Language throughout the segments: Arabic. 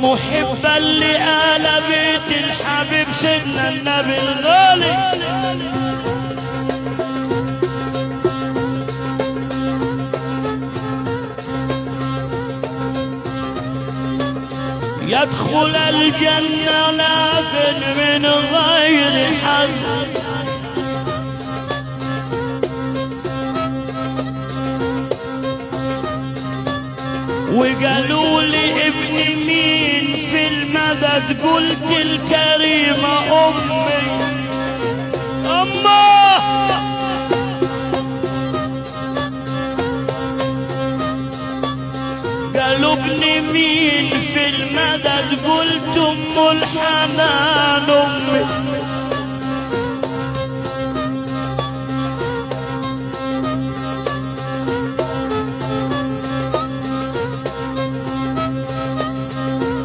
محبا لآل بيت الحبيب سيدنا النبي الغالي. يدخل الجنة لكن من غير حظ، وقالوا لي ابن مين في المدد، قلت الكريمة أمي. قالوا ابن مين في المدد، قلت ام الحنان امي.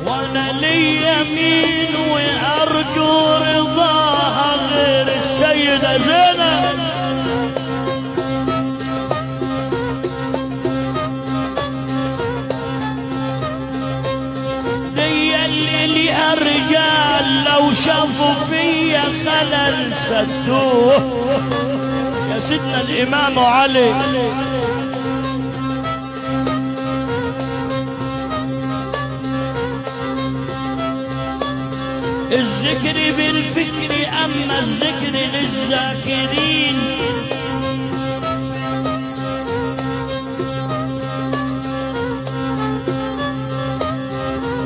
وانا لي يمين وارجو رضاها غير السيدة زينب. الرجال لو شافوا فيا خلل سدوه يا سيدنا الإمام علي. الذكر بالفكر أما الذكر للذاكرين،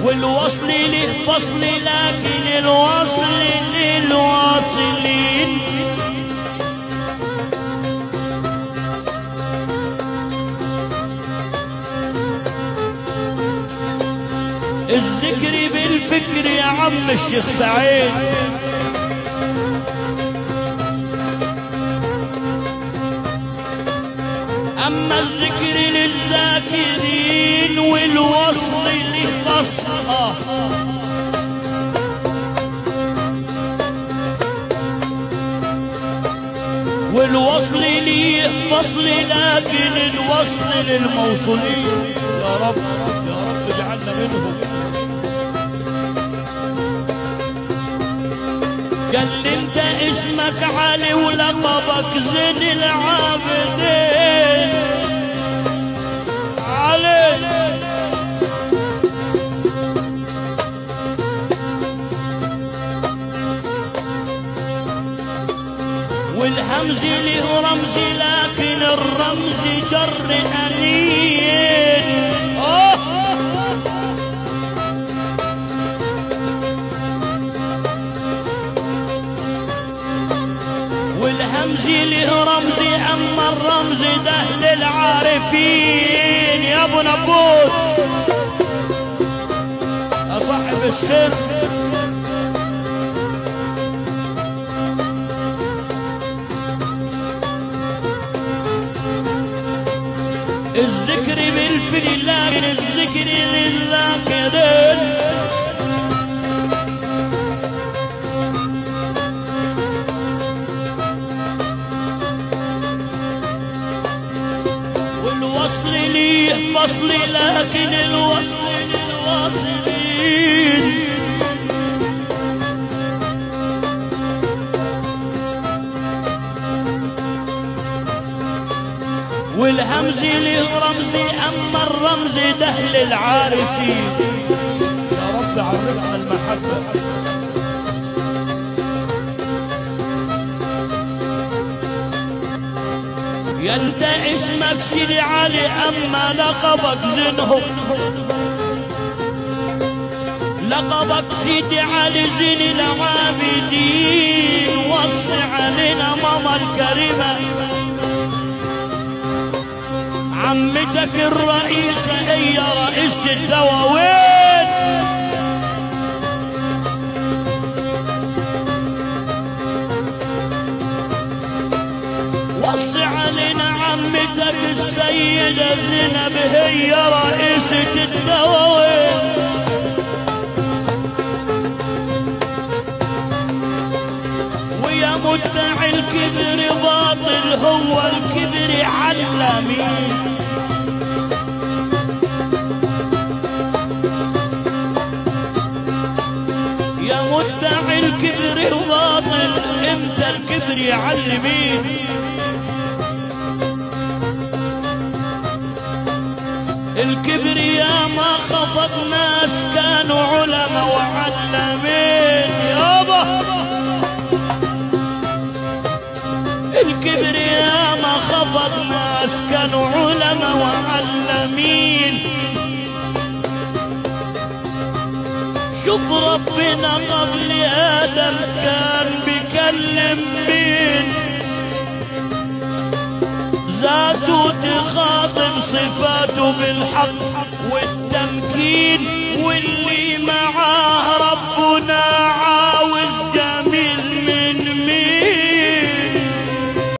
والوصل له فصل لكن الوصل للواصلين. الذكر بالفكر يا عم الشيخ سعيد، أما الذكر للذاكرين والوصل لفصل. والوصل لي فصل لكن الوصل للموصولين. يا رب يا رب اجعلنا منهم. قال لي انت اسمك علي ولقبك زين العابدين علي. والهمز له رمز لكن الرمز جر أنين. والهمز له رمز أما الرمز ده للعارفين. يا ابو نبوت يا صاحب السر، الذكر بالفعل لكن الذكر للذاكرين. والوصل لي فصل لكن الوصل للواصلين. والهمز له رمز أما الرمز ده للعارفين. يا رب عرفنا المحبة. يا انت اسمك سيدي علي أما لقبك زينهم. لقبك سيدي علي زين العابدين. وصي علينا ماما الكريمة عمتك الرئيسة هي رئيسة الدواوين. وصي علينا عمتك السيدة زينب هي رئيسة الدواوين. ويا مدعي الكبر باطل هو الكبر علمين. الكبر يعلمين. الكبر يا ما خفض ناس كانوا علماء وعلمين يابا. الكبر يا ما خفض ناس كانوا علماء وعلمين. شوف ربنا قبل آدم كان بيكلم مين، ذاته تخاطب صفاته بالحق والتمكين، واللي ما